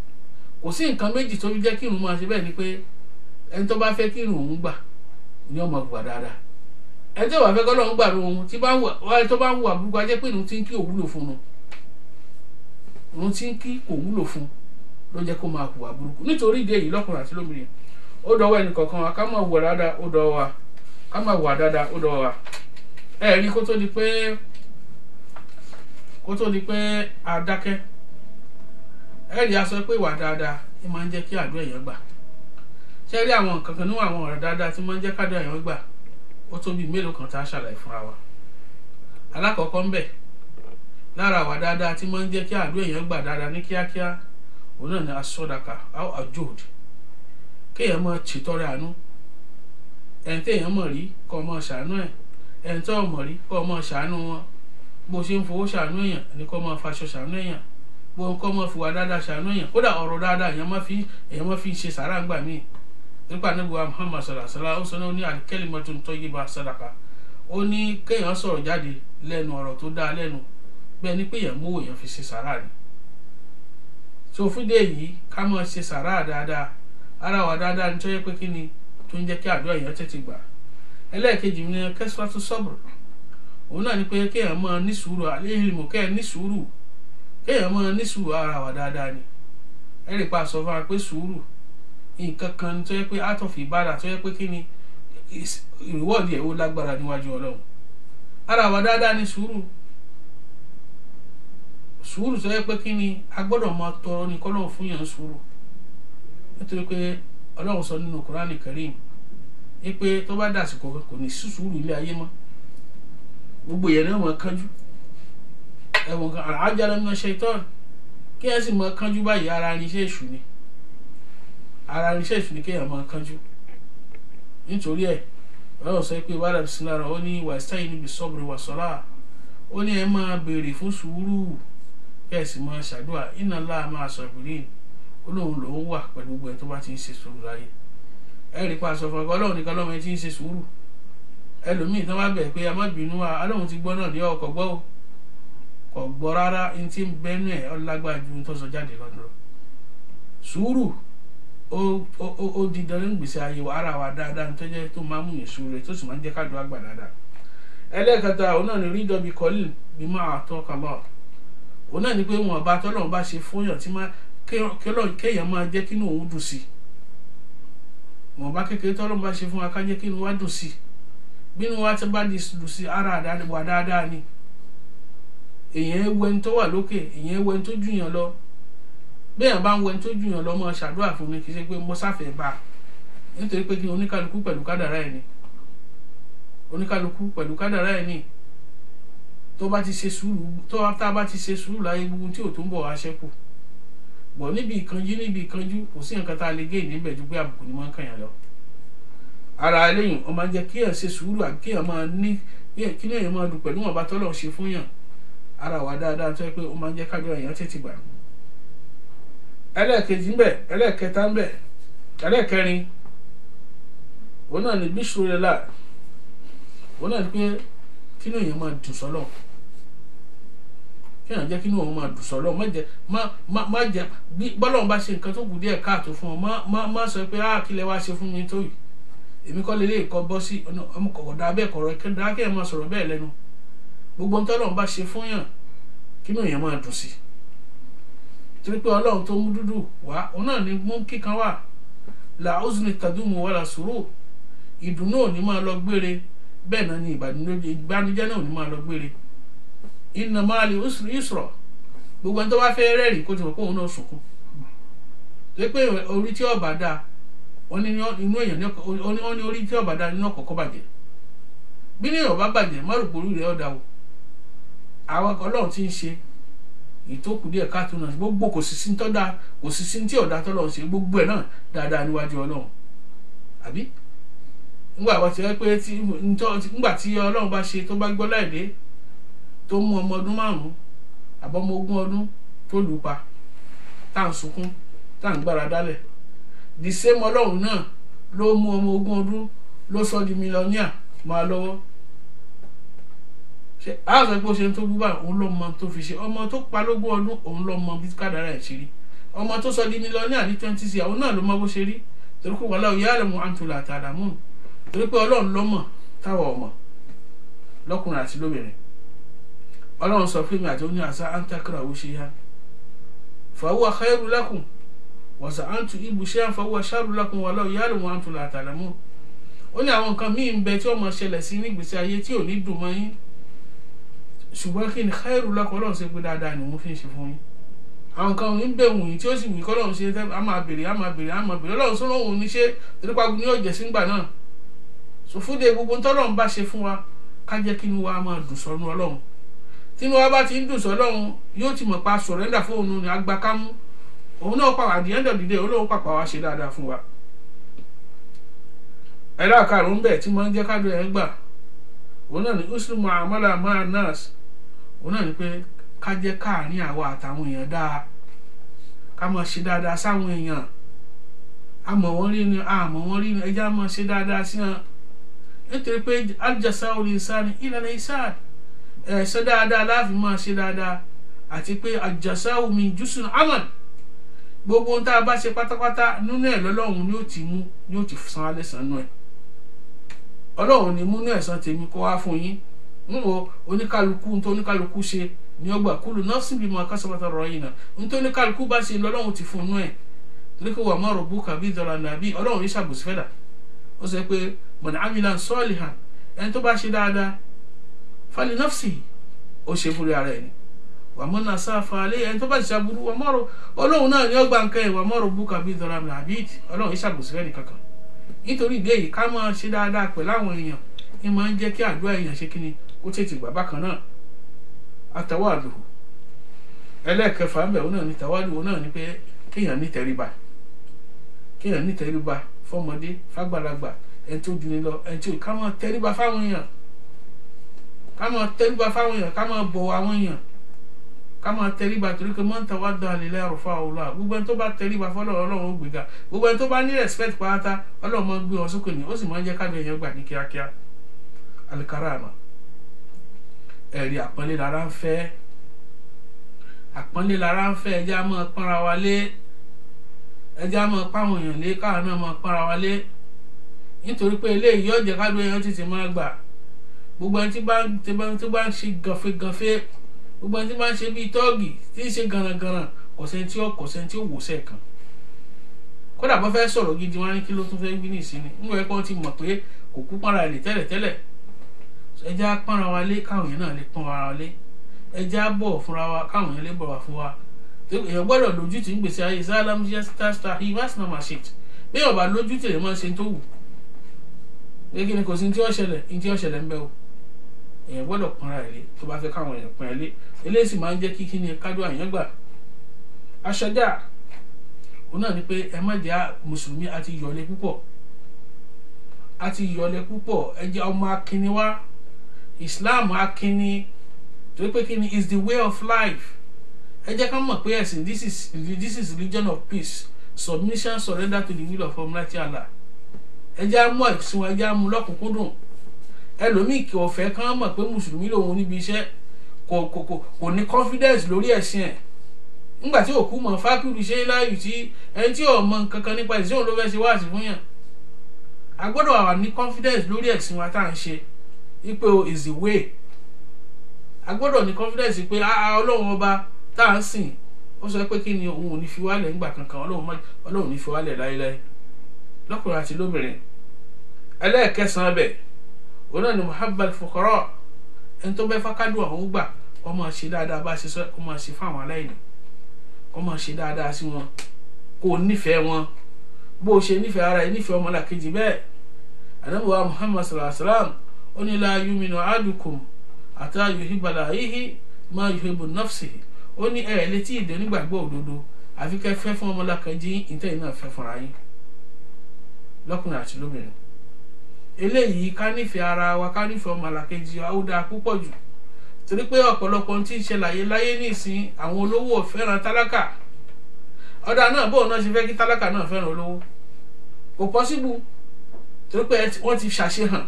Kò sí nǹkan méjì tó fi jẹ́ kírun máa ṣe bẹ́ẹ̀ ni pé ẹni tó bá fẹ́ kírun òun gbà ni ó máa gbà dáadáa. Ẹni tó bá fẹ́ kọ́lọ́run gbà lóhun tí tó bá ń wà burúkú á jẹ́ pé ìrun tí ń kí òwúlò fún un. Ìrun tí ń kí kò wúlò fún ló jẹ́ kó máa hùwà burúkú. Nítorí ìdí èyí lọ́kùnrin àti lóbìnrin ó dọwọ́ ẹnì kọ̀ọ̀kan wa ká máa wà dáadáa ó dọwọ́ wa ká máa wà dáadáa ó dọwọ́ wa. Ẹ rí kó tó di pé a dákẹ́ ẹ rí a sọ pé ìwà dáadáa ní máa ń jẹ́ kí àdúrà èèyàn gbà. Ṣé rí àwọn nǹkan kan nínú àwọn ọ̀rọ̀ dáadáa tí máa ń jẹ́ ká àdúrà èèyàn gbà ó tó bí mélòó kan tá a ṣàlàyé fúnra wa. Alákọ̀ọ́kọ́ ń bẹ lára àwà dáadáa tí máa ń jẹ́ kí àdúrà èèyàn gbà dáadáa ní kíákíá òun náà ni asọ́dàkà àjòd kéèyàn máa ṣètọrẹ àánú. Ẹni tí èèyàn mọ̀ rí kó máa ṣàánú ẹ̀ ẹni tó mọ̀ rí kó máa ṣàánú wọn. Bó ṣe ń fowó ṣàánú èèyàn ni kó máa faṣọ ṣàánú èèyàn bó kó máa fìwà dáadáa ṣàánú èèyàn kódà ọ̀rọ̀ dáadáa èèyàn máa fi ṣe sàrà ńgbà míì. Nípa Ànábì wa Muhammad sallallahu alaihi wasallam ó sọ náà ní al-kalimatun tayyiba sadaqa. Ó ní kéèyàn sọ̀rọ̀ jáde lẹ́nu ọ̀rọ̀ tó dáa lẹ́nu bẹ́ẹ̀ ni pé èèyàn mú èèyàn fi ṣe sàrà ni. So fún dé yìí ká máa ṣe sàrà dáadáa ara wa dáadáa ní tó yẹ pé kí ni tó ń jẹ́ kí àdúrà èèyàn tètè gbà. Ẹlẹ́ẹ̀kejì ni kasratu sabr. Òun náà ni pé kéèyàn máa ní sùúrù àléhìlmù kéèyàn máa ní sùúrù ara wa dáadáa ni. Ẹ rí pa sọ fún wa pé sùúrù nǹkan kan tó yẹ pé out of ìbádà tó yẹ pé kí ni ìrìwọ́ọ̀dì ẹ̀ ó lágbára níwájú Ọlọ́run. Ara wa dáadáa ni sùúrù tó yẹ pé kí ni a gbọ́dọ̀ máa tọrọ ní kọ́lọ́run fún yàn sùúrù. Nítorí pé Ọlọ́run sọ nínú Kùránì Kẹ́rímù pé tó bá dàsìkò kò ní sí sùúrù ilé ayé mọ́. Gbogbo yẹn ni wọ́n kánjú ẹ̀wọ̀n kan al-ajala mina shaitan kí ẹ sì máa kánjú báyìí ara irinṣẹ́ èṣù ni kéèyàn máa kánjú. Nítorí ẹ̀ Ọlọ́run sọ pé wàhálà sí lára ó ní wasta'inu bis-sabri was-salah. Ó ní ẹ máa béèrè fún sùúrù kí ẹ sì máa ṣàdúrà inna Allaha ma'a sabirin. Ọlọ́run lòún wà pẹ̀lú gbogbo ẹ̀ tó bá ti ń ṣe sùúrù láyé. Ẹ rí pa sọ fún ọkọ Ọlọ́run nìkan lọ́mọ ẹ ti ń ṣe sùúrù. Ẹlòmíì tán bá bẹ̀ pé a má bínú wa Ọlọ́run ti gbọ́ náà ní ọkọ̀ gbọ́ o kò gbọ́ rárá ní tí ń bẹ́nu ẹ̀ ọlágbá ju tó sọ jáde lọ́dọ̀. Sùúrù ó di dandan gbèsè ayé wa ara wa dáadáa tó jẹ́ tó máa mú yẹn sùúrù tó sì máa ń jẹ́ ká dùn àgbà dáadáa. Ẹlẹ́ẹ̀kẹta òun náà ni rí dọ́bi kọ́lì bí máa tọ́ kalọ́. Òun náà ni pé wọn bá tọ́lọ́run bá ṣe fóyàn tí kéèyàn máa jẹ́ kínú òun dùn sí. Wọn bá kékeré tọ́lọ́run bá ṣe fún wa ká jẹ́ kínú wa dùn sí. bínú wa ti bá di lù sí ara wà dáadáa ni èèyàn wẹni tó wà lókè èèyàn wẹni tó jù yàn lọ bẹ́ẹ̀ bá ń wẹni tó jù yàn lọ mọ́ ṣàdúrà fún mi kì í ṣe pé mo sáfẹ́ bá nítorí pé kí oníkálukú pẹ̀lú kádàrá ẹ̀ ni oníkálukú pẹ̀lú kádàrá ẹ̀ ni tó bá ti ṣe sùúrù tó tá bá ti ṣe sùúrù láyé gbogbo tí ò tó ń bọ̀ wá ṣẹ́kù bọ̀ níbi ìkanjú kò sí nǹkan tá a lè gé níbẹ̀ ju pé àbùkù ni wọ́n ń kàn yàn lọ ara eléyìn ó máa ń jẹ́ kí èèyàn ṣe sùúrù àbí kí èèyàn máa ní kí ní èèyàn máa dùn pẹ̀lú wọn bá tọ́lọ̀ ṣe fún yàn ara wà dáadáa tó yẹ pé ó máa ń jẹ́ kájọ èèyàn tètè gbà ẹlẹ́ẹ̀kejì ń bẹ ẹlẹ́ẹ̀kẹta ń bẹ ẹlẹ́ẹ̀kẹrin òun náà ní bíṣu rẹ̀ là òun náà ní pé kí ní èèyàn máa dùn sọ́lọ̀ kí èèyàn jẹ́ kí ní òun máa dùn sọ́lọ̀ má jẹ́ bí bọ́lọ̀ bá ṣe nǹkan tó kù díẹ̀ káàtó fún ọ má sọ pé kí lẹ wá ṣe fún mi tó yìí èmi kọ́ lélẹ́yìí kọ́ bọ́ sí ọmọ kọ̀kọ̀ dá bẹ́ẹ̀ kọ̀rọ̀ ẹ̀kẹ́dá kí ẹ̀ máa sọ̀rọ̀ bẹ́ẹ̀ lẹ́nu gbogbo ohun tọ́lọ́run bá ṣe fún yàn kí ní èèyàn máa dùn sí torí pé ọlọ́run tó mú dúdú wá òun náà ní mú kíkan wà la uzni tadumu wala sùúrù ìdùnnú ò ní máa lọ gbére bẹ́ẹ̀ náà ni ìbànújẹ́ náà ò ní máa lọ gbére inna ma'al usri yusra gbogbo ẹni tó bá fẹ́ rẹ́rìn kó ti mọ̀ pé òun náà sunkún torí pé orí tí ọba dáa wọ́n ní inú èèyàn ní orí tí ọba dáa nínú ọ̀kọ̀ọ̀kọ̀ bàjẹ́ bí ní ọba bàjẹ́ má rò pé orí rẹ̀ ọ̀dà o àwọn ọlọ́run ti ń ṣe ìtókù díẹ̀ káàtó náà gbogbo kò sì sí tọ́da kò sì sí tí ọ̀dà tọ́lọ́run ṣe gbogbo ẹ̀ náà dáadáa níwájú ọlọ́run àbí nígbà wọ́n ti rẹ́ pé nígbà tí ọlọ́run bá ṣe tó bá gbọ́ láìdé tó mú ọmọ ọdún 5 àbọ̀mọ 20 ọdún tó lù pa tá à ń sunkún tá à ń gbára dálẹ̀ the same ọlọ́run náà ló mú ọmọ 20 ọdún ló sọ di mílíọ̀nìà máa lọ́wọ́ ṣe àásọ pé ó ṣe tó búbà òun ló mọ tó fi ṣe ọmọ tó pa 20 ọdún òun ló mọ bí kádàrá ẹ̀ ṣe rí ọmọ tó sọ di mílíọ̀nìà ní 20 sí àwọn náà ló mọ bó ṣe rí torí pé wallahu ya'lamu wa antum la ta'lamun torí pé ọlọ́run ló mọ̀ táwọn ọmọ lọ́kùnrin àti lóbìnrin ọlọ́run sọ fún mi àti oní àṣà antakrahu shay'an fa huwa khairu lakum wa an tuhibbu shay'an fa huwa sharru lakum wallahu ya'lamu wa antum la ta'lamun ó ní àwọn nǹkan míì ń bẹ tí ó máa ṣẹlẹ̀ sí nígbèsí ayé tí ò ní dùn mọ́ yín ṣùgbọ́n kí ni khairu lakum ọlọ́run ṣe pé dáadáa ni mo fi ń ṣe fún yín àwọn nǹkan òní ń bẹ̀ wù yín tí ó sì wù kọ́ ọlọ́run ṣe á máa bèrè ọlọ́run sọ́nà òun ní ṣe torípa ní ọ̀jẹ̀ sígbà náà sòfúdé gbogbo ntọ́lọ́run bá ṣe fún wa ká jẹ́ kí inú wa máa dùn sọ́nù ọlọ́run tí inú wa bá ti ń dùn sọ́lọ́run yóò ti mọ̀ pa sọ̀rẹ́ndà fún òun ní agbákámú òun náà pàwọ́ àdìyẹ́ndọ̀ dìde olóhùn pàpà wa ṣe dáadáa fún wa ẹ̀rọ àkàrùn bẹ̀ tí máa ń jẹ́ kádùn ẹ̀ gbà òun náà ní uslu mu'amala ma'a nas òun náà ní pé ká jẹ́ káàrin àwa àtàwọn èèyàn dáa ká máa ṣe dáadáa sáwọn èèyàn àmọ̀ wọ́n rí ni àmọ̀ wọ́n rí ni ẹjá máa ṣe dáadáa sí wọn nítorí pé al-jasā'u lil-insāni illā al-ihsān ẹ̀ṣẹ̀ dáadáa láàfin máa ṣe dáadáa àti pé al-jasā'u min jinsil 'amal gbogbo ohun tá a bá ṣe pátápátá nínú ẹ̀ lọ́lọ́run ni ó ti san alẹ́ sàn nú ẹ̀ ọlọ́run ni múnú ẹ̀san tèmi kó wá fún yín níwò oníkálukú tó oníkálukú ṣe ní ọgbà kullu nafsin bimā kasabat rahīna tó oníkálukú bá ṣe lọ́lọ́run ti fún nú ẹ̀ torí pé wa mā rabbuka bidh-dhallāmin 'abīd ọlọ́run yìí ṣàbòsí fẹ́dà ó sọ pé man 'amila ṣāliḥan ẹni tó bá ṣe dáadáa fali nafsihi ó ṣe fúri ara ẹni wa man asā'a fa'alayhā ẹni tó bá ṣe aburú ọlọ́run náà ní ọgbà nǹkan ẹ̀ wa mā rabbuka bidh-dhallāmin 'abīd ọlọ́run yìí ṣàbòsí fẹ́ni kankan nítorí ìdí èyí ká máa ṣe dáadáa pẹ̀lú àwọn èèyàn ní máa ń jẹ́ kí àdúrà èèyàn ṣe kíni ó tètè gbà bákan náà àtàwádù ẹlẹ́ẹ̀kẹfà ń bẹ̀ òun náà ní tàwádù òun náà ní pé kéèyàn ní tẹríba fọmọdé fàgbàlagbà ẹni tó juni lọ ẹni tí ká máa tẹríba fáwọn èèyàn ká máa bọ̀wọ̀ àwọn èèyàn ká máa tẹríba torí pé man tawadda lillahi rafa'ahu Allah gbogbo ẹni tó bá tẹríba fọlọ́run ọlọ́run ó gbéga gbogbo ẹni tó bá ní respect pátá ọlọ́run máa gbé wọn sókè ní ó sì máa ń jẹ́ ká èèyàn gbà ní kíákíá alikarama ẹ̀rí àpọ́nlé lára ń fẹ́ ẹjá máa pọ́nra wa lé ẹjá máa páwọn èèyàn lé káwọn náà máa pọ́nra wa lé nítorí pé eléyìí yóò jẹ́ ká èèyàn tètè máa gbà gbogbo ẹni tí bá ń ṣe gànfẹ́ gbogbo ẹni tí máa ń ṣe bíi tọ́ọ̀gì tí ń ṣe gànàgànà kọ̀sẹ̀ tí ó wò sẹ́ẹ̀kan kódà bọ́ fẹ́ sọ̀rọ̀ gidi wọn ní kí ló tún fẹ́ gbé ní ìsinmi ń wẹ́ kí wọ́n ti mọ̀ pé kò kú pọ́nra ẹ̀ tẹ́lẹ̀tẹ́lẹ̀ ẹ jẹ́ á pọ́nra wa lé káwọn èèyàn náà lè pọ́n wa lé, ẹ jẹ́ á bọ̀ fúnra wa káwọn èèyàn lè bọ̀ wá fún wa. Èèyàn gbọ́dọ̀ lójú tí ń gbèsè ayé sálámù yẹ́sításítá ìwásínà máa ṣe bí ọba lójú tí èèyàn máa ṣe tó wù pé kí ni kò sí ní tí wọ́n ṣẹlẹ̀ ń bẹ o. Èèyàn gbọ́dọ̀ pọ́nra ẹ̀ lé tó bá fẹ́ káwọn èèyàn pọ́n ẹ lé, eléyìí sì máa ń jẹ́ kí ni kádùn àyàn gbà. Aṣọjá òun náà ni pé ẹ má jẹ́ mùsùlùmí àti yọ̀lẹ̀ púpọ̀ ẹ jẹ́ ọmọ akínni wá. Islam akínni torí pé kí ni is the way of life. Ẹ jẹ́ ká mọ̀ pé ẹ̀sìn this is religion of peace, submission, surrender to the will of Almighty Allah. Ẹ jẹ́ á mú ẹ̀sìn wa, ẹ jẹ́ á mú lọ́kùnkúndùn. Ẹlòmíì kì ọ̀fẹ́ kán mọ̀ pé mùsùlùmí lòun níbi iṣẹ́ kò ní confidence lórí ẹ̀sìn ẹ̀. Nígbà tí òkú mọ̀ fákìrì ṣe láàyè tí ẹni tí ò mọ̀ kankan nípa ẹ̀sìn òun ló fẹ́ ṣe wáàsí fún yàn. A gbọ́dọ̀ wà ní confidence lórí ẹ̀sìn wa tá à ń ṣe wípé o is the way. A gbọ́dọ̀ ní confidence pé Ọlọ́run ọba tá à ń sìn ó sọ pé kí ni òun ò ní fi wálẹ̀ nígbà kankan, Ọlọ́run ò ní fi wálẹ̀ láéláé lọ́kùnrin àti lóbìnrin. Ẹlẹ́ẹ̀kẹsàn-án bẹ̀ òun náà ni muhabbal fuqara, ẹni tó bẹ́ fákádùn àwọn gbà kó máa ṣe dáadáa bá ṣe sọ, kó máa ṣe fáwọn aláìní, kó máa ṣe dáadáa sí wọn, kó nífẹ̀ẹ́ wọn bó ṣe nífẹ̀ẹ́ ara ẹ nífẹ̀ẹ́ ọmọlàkejì bẹ́ẹ̀. Ànábì wa Muhammad sallallahu alaihi wasallam ó ní la yuminu ahadukum hatta yuhibba li akhihi ma yuhibbu li nafsihi. Ó ní ẹ̀ létí ìdè onígbàgbọ́ òdodo àfi kẹ́ fẹ́ fún ọmọlàkejì ìtẹ́yìn náà fẹ́ fúnra yín lọ́kùnrin àti lóbìnrin. Eléyìí ká nífẹ̀ẹ́ ara wa, ká nífẹ̀ẹ́ ọmọlàkejì wa ó dáa púpọ̀ jù torí pé ọ̀pọ̀lọpọ̀ tí ń ṣe láyé nísìn àwọn olówó fẹ́ràn tálákà. Ọ̀dà náà bóun náà ṣe fẹ́ kí tálákà náà fẹ́ràn olówó kò pọ́síbù torí pé wọ́n ti ṣàṣehàn,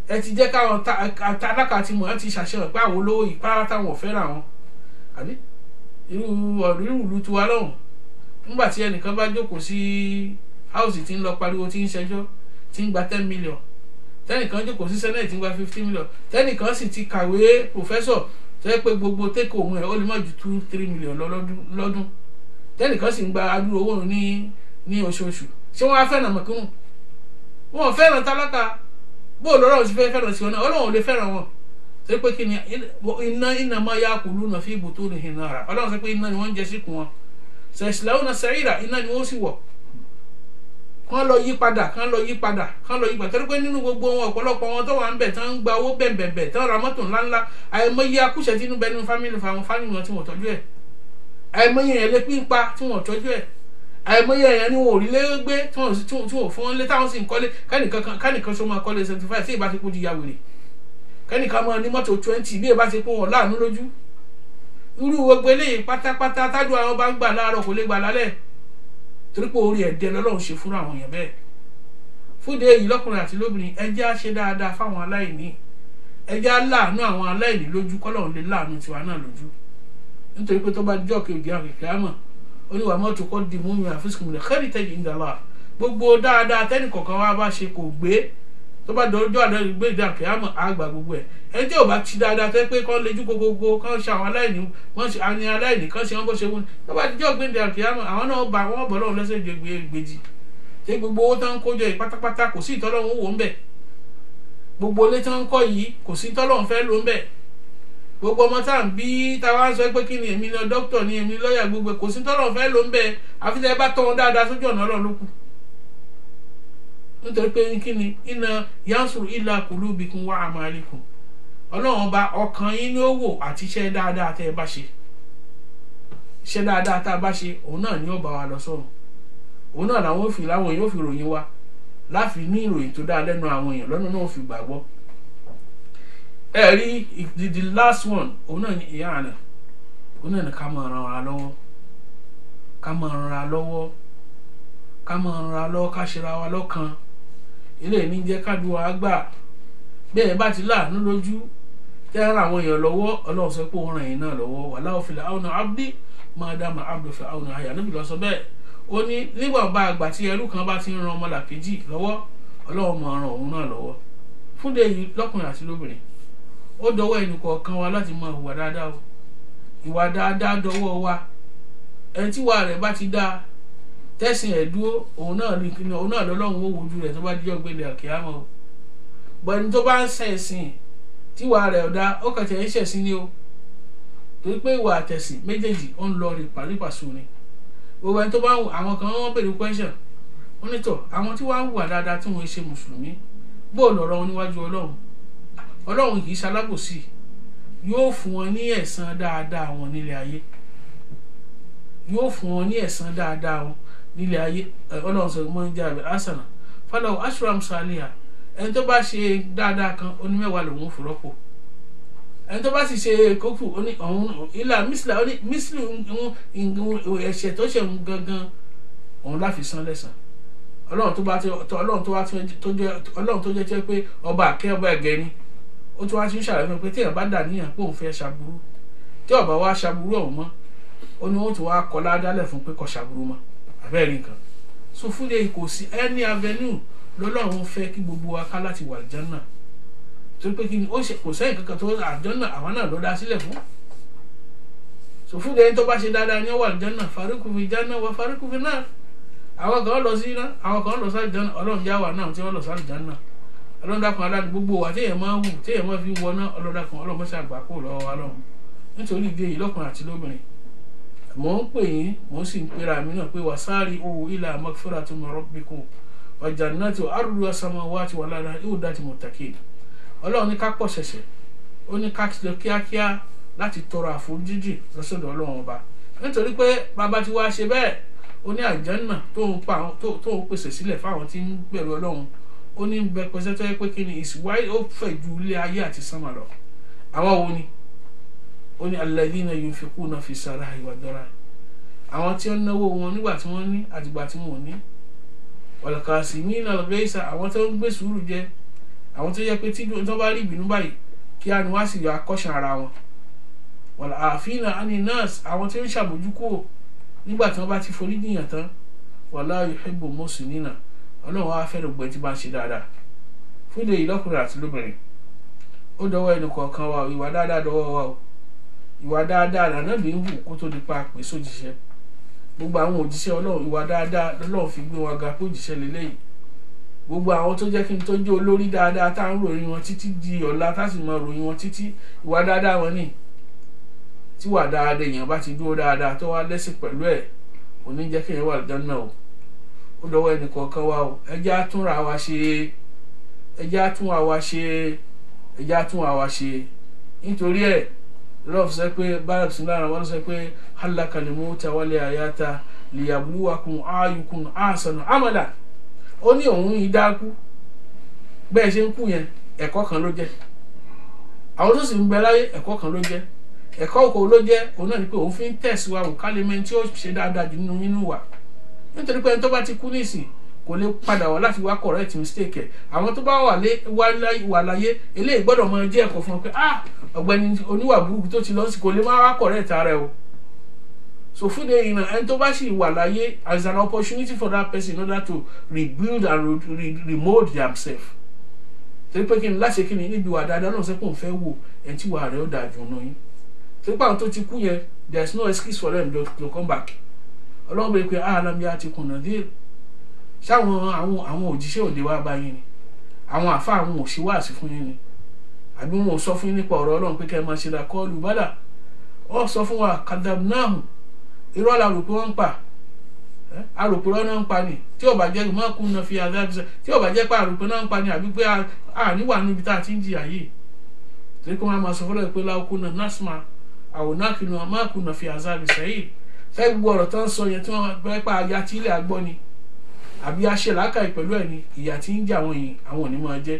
ẹ ti jẹ́ káwọn tálákà ti mọ̀ ẹ́ ti ṣàṣehàn pé àwọn olówó ìpárá táwọn fẹ́ràn wọn. Àbí irú ìlú tiwa lọ́hùn nígbà tí ẹnìkan bá jókòó sí house tí ń lọ pariwo tí ń ṣẹjọ́ tí ń gba 10 million, tẹ́nìkan jókòó sí senate tí ń gba 15 million, tẹ́nìkan sì ti kàwé professor tó yẹ pé gbogbo take home ẹ̀ ó lè má ju 2-3 million lọ́dún, tẹ́nìkan sì ń gba adúrò owó ní oṣooṣù. Ṣé wọ́n á fẹ́ràn mọ̀kúnnù? Wọ́n fẹ́ràn tálákà. Bó lọ́rọ̀ sí fẹ́ràn sí wọn náà Ọlọ́run ò lè fẹ́ràn wọn torí pé kí ni iná máa yá kùlú náà fi butunihim nara. Ọlọ́run sọ pé iná ni wọ́n ń jẹ síkùn wọn. Sayaslawna sa'ira, iná ni wọ́n sì wọ̀. Kán lọ yí padà torí pé nínú gbogbo wọn ọ̀pọ̀lọpọ̀ wọn tó wà ń bẹ̀ tán ń gba owó bẹ̀m̀bẹ̀m̀bẹ̀ tán ra mọ́tò ńláńlá, àìmọye akúṣẹ̀ tí inú bẹ nínú fámìlì wọn tí wọ́n tọ́jú ẹ̀, àìmọye yẹn lé pínpa tí wọ́n tọ́jú ẹ̀, àìmọye yẹn ni wọn ò rí lé gbé tí wọ́n fún wọn lé táwọn sì ń kọ́lé. Kẹ́nìkan sọ máa kọ́lé 75 tí ìbá ti kú di ya wèrè, kẹ́nìkan máa ní mọ́tò 20 bí ìbá ti kú wọn láàánú lójú. Irú gbogbo eléyìí pátápátá tájú àwọn bá ń gbà láàárọ̀ kò lè gbà lálẹ́ torí pé orí ẹ̀dẹ́ lọ́lọ́run ṣe fún àwọn èèyàn bẹ́ẹ̀. Fúnde èyí lọ́kùnrin àti lóbìnrin ẹ jẹ́ á ṣe dáadáa fáwọn aláìní, ẹ jẹ́ á láàánú àwọn aláìní lójú kọ́lọ́run lè láàánú tiwa náà lójú. Nítorí pé tó bá jọ́ kejì àkèké àmọ́ oníwà mọ́tò kọ́ di mú mi àfíìsìkùn lè kẹ́rì tẹ́jì ń dàlá. Gbogbo dáadáa tẹ́nì kọ̀ọ̀kan wá bá ṣe kò gbé tó bá dọjọ́ àdáyé gbé ìdá àkèámọ̀ àgbà gbogbo ẹ̀. Ẹni tí ò bá ti dáadáa tẹ́ pé kán lejú gbogbo kán ṣe àwọn aláìní wọ́n ṣe àní aláìní kán ṣe wọ́n bó ṣe wù ní tó bá dijọ́ gbé ìdá àkèámọ̀ àwọn náà bá wọn bọ̀ lọ́run lẹ́sẹ̀ gbèjì. Ṣé gbogbo owó tán ń kójọ yìí pátápátá kò sí ìtọ́lọ́run wò ń bẹ̀? Gbogbo ilé tán ń kọ́ yìí kò sí ìtọ́lọ́run fẹ́ lò ń bẹ̀? Gbogbo ọmọ tá à ń bí táwa ń sọ pé kí ni èmi lọ dókítà ni èmi lọ́ọ̀yà gbogbo kò sí ìtọ́lọ́run fẹ́ lò ń bẹ̀ àfi tẹ́ ẹ bá tọ́ wọn dáadáa sójú ọ̀nà Ọlọ́run ló kù. Nítorí pé kí ni inna yansuru ila qulubikum wa a'malikum. Ọlọ́run ọba ọkàn yín ní ó wò àti iṣẹ́ dáadáa tẹ́ ẹ bá ṣe. Iṣẹ́ dáadáa tá a bá ṣe òun náà ni ó bá wa lọ sọ́run. Òun náà láwọn èèyàn ò fi ròyìn wa láfi ní ìròyìn tó dáa lẹ́nu àwọn èèyàn lọ́nà náà ò fi gbàgbọ́. Ẹ̀rí the last one òun náà ni ìyá àná, òun náà ni ká máa ran ara lọ́wọ́, ká ṣe ra wa lọ́kan. Ilé ní jẹ́ kádùá àgbà bẹ́ẹ̀ bá ti láàánú lójú tẹ́ ran àwọn èèyàn lọ́wọ́ Ọlọ́run sọ pé òun ràn yín náà lọ́wọ́ wallahu fil auni abdi ma dama abdu fil auni hayya. Níbi lọ sọ bẹ́ẹ̀ ó ní nígbà bá àgbà tí ẹrú kan bá ti ń ran ọmọlàkejì lọ́wọ́ Ọlọ́run máa ran òun náà lọ́wọ́. Fúnde yìí lọ́kùnrin àti lóbìnrin ó dọwọ́ ẹnì kọ̀ọ̀kan wa láti máa hùwà dáadáa o. Ìwà dáadáa dọwọ́ wa. Ẹni tí wà rẹ̀ bá ti dáa tẹ́sìn ẹ̀ dúró òun náà lọ́lọ́run ó wojú rẹ̀ tó bá díjọ́ gbélé àkíyàmọ́ o. Bọ̀ ẹni tó bá ń sẹ̀sìn tíwà rẹ̀ ọ̀dà ó kàn tẹ̀ ń ṣẹ̀sìn ni o torí pé ìwà àtẹ̀sìn méjèèjì ó ń lọ ríparípasù ni gbogbo ẹni tó bá wù àwọn kan wọ́n béèrè question wọ́n ní tọ̀ àwọn tí wọ́n wà dáadáa tí wọ́n ṣe mùsùlùmí bó lọ̀rọ̀ wọn níwájú ọlọ́run kì í ṣalábòsí yóò fún wọn ní ẹ̀san dáadáa wọn nílé ayé yóò fún wọn ní ẹ̀san dáadáa wọn nílé ayé ọlọ́run sọ mọ́ ń jẹ́ àbẹ̀ asana falaw ashram saliha ẹni tó bá ṣe dáadáa kan onímẹ́wàá lòun fi rọ́pò ẹni tó bá sì ṣe kókù ọ̀hún ilà mísìlì ẹ̀ṣẹ̀ tó ṣe ń gangan òun láfi san lẹ́san ọlọ́run tó jẹ́ pé ọba àkẹ́ ọba ẹ̀gẹ́ ni ó tún wá sí ṣàlàyé pé tí èèyàn bá dà níyàn pé òun fẹ́ ṣàbúrú tí ọba wa ṣàbúrú ọ̀hún mọ́ ó ní wọ́n tún wá kọ́ ládálẹ̀ fún pé kò ṣàbúrú mọ́ abẹ́rẹ́ nǹkan so fún de kò sí any avenue lọ́lọ́run fẹ́ kí gbogbo wa ká láti wà Àlùjánnà torí pé kí ni ó ṣe kò sẹ́yìn kankan tó Àlùjánnà àwọn náà ló dá sílẹ̀ fún so fún de ẹni tó bá ṣe dáadáa ní wà Àlùjánnà fariqun fi janna wa fariqun fi nar àwọn kan lọ sí iná àwọn kan lọ sí Àlùjánnà ọlọ́run já wà náà tí wọ́n lọ sí Àlùjánnà ọlọ́run dákun aláàdì gbogbo wa téèyàn máa ń wù téèyàn máa fi wọ náà ọlọ́run dákun ọlọ́run mọ́ṣẹ́ àgbà kó lọ́wọ́ wa lọ́run nítorí ìdí èyí lọ́kùnrin àti lóbìnrin mò ń pè yín mò ń sì ń pera mi náà pé wasari'u ila magfiratin min rabbikum wa jannatin arduha as-samawati wal ardu u'iddat lil-muttaqin ọlọ́run ní ká pọ̀ ṣẹ̀ṣẹ̀ ó ní ká lọ kíákíá láti tọrọ àforíjì lọ́sọ̀dọ̀ ọlọ́run ọba nítorí pé bàbá ti wá ṣe bẹ́ẹ̀ ó ní Àlùjánnà tó ń pèsè sílẹ̀ fáwọn tí ń bẹ̀rù ọlọ́run ó ní bẹ pèsè tó yẹ pé kí ni ìsìwáyé ó fẹ̀ ju ilé ayé àti sánmà lọ àwọn wo ni ó ní alladhina yunfiquna fi sarra'i wad dharra'i àwọn tí wọ́n náwó wọn nígbà tí wọ́n ní àtìgbà tí wọ́n ní wal kaazimina al-ghayza àwọn tó ń gbé sùúrù jẹ àwọn tó yẹ pé tí wọ́n bá rí ìbínú báyìí kí á ní wá sì yọ akọ́ṣàn ara wọn wal afina anin nas àwọn tí ń ṣàmójúkúrò nígbà tí wọ́n bá ti forí jìyàn tán wallahu yuhibbul muhsinina ọlọ́run wá fẹ́ràn gbẹ́ tí bá ń ṣe dáadáa fún ilé ìlọ́kùnrin àti lóbìnrin ó dọwọ́ ẹnu kọ̀ọ̀kan wa ìwà dáadáa dọwọ́ wa o ìwà dáadáa lànà bí ń hù kó tó di pa pè sójíṣẹ́ gbogbo àwọn òjíṣẹ́ ọlọ́run ìwà dáadáa lọ́lọ́run fi gbé wọn ga pé òjíṣẹ́ lélẹ́yìí gbogbo àwọn tó jẹ́ kí n tó jẹ́ olórí dáadáa tá à ń ròyìn wọn títí di ọ̀la tá sì máa ròyìn wọn títí ìwà dáadáa wọn ni tí wà dáadáa èèyàn bá ti dúró dáadáa tó wá lẹ́sìn pẹ̀lú ẹ̀ kò ní jẹ́ kéèyàn wà Àlùjánnà o ó dọwọ́ ẹnì kọ̀ọ̀kan wa o ẹjẹ́ àtúnra wa ṣe ẹjẹ́ àtúnra wa ṣe nítorí ẹ̀ lọ́wọ́ sọ pé báyọ̀ sí lára wọn sọ pé halakal mauta wal hayata liyabluwakum ayyukum ahsanu amala ó ní òun yìí dákú bẹ́ẹ̀ ṣe ń kú yẹn ẹ̀kọ́ kan ló jẹ́ àwọn tó sì ń bẹ láyé ẹ̀kọ́ kan ló jẹ́ ẹ̀kọ́ òkò ló jẹ́ òun náà ni pé òun fi ń tẹ̀síwájú kálímẹ́ tí ó ṣe dáadáa jù nínú wa nítorí pé ẹni tó bá ti kú nísìn kò lè padà wá láti wá correct mistake ẹ̀ àwọn tó bá wà láyé eléyìí gbọ́dọ̀ máa jẹ́ ẹ̀kọ́ fún ọ pé ọ̀gbẹ́ni oníwà burúkú tó ti lọ sí kò lè máa wá correct ara ẹ̀ o so fún de ìnà ẹni tó bá sì wà láyé as an opportunity for that person in order to rebuild and remold themselves torí pé kí ni láṣẹ kí ni níbi wà dáadáa náà sẹ́kùn fẹ́ wò ẹni tí wà rẹ̀ ó dáa jù nù yín torí pé àwọn tó ti kú yẹn there is no excuse for them to come back ọlọ́run bẹ̀rẹ̀ pé alam ya'tikum nadhir ṣáwọn àwọn òjíṣẹ́ òde wá bá yín ni àwọn àfa àwọn òṣìwàásí fún yín ni àbí wọn ò sọ fún yín nípa ọ̀rọ̀ ọlọ́run pé kẹ́ ẹ máa ṣe qalu bala ọ sọ fún wa kadhabnahum irọ́ la rò pé wọ́n ń pa àròpé rọ́ náà ń pa ni tí ò bá jẹ́ ma kunna fi adhabisa tí ò bá jẹ́ pé àròpé náà ń pa ni àbí pé níwà níbi tá a ti ń jìyà yìí torí pé wọ́n á máa sọ fọ́lọ́ pé law kunna nasma aw naqilu ma kunna fi adhabis sa'ir fẹ́ gbogbo ọ̀rọ̀ tó ń sọ yẹn tí wọ́n bẹ́ẹ̀ pa aya tí ilẹ̀ agbọ́ ni àbí aṣẹ làákàyè pẹ̀lú ẹ̀ ni ìyà tí ń jẹ àwọn yìí àwọn ò ní máa jẹ́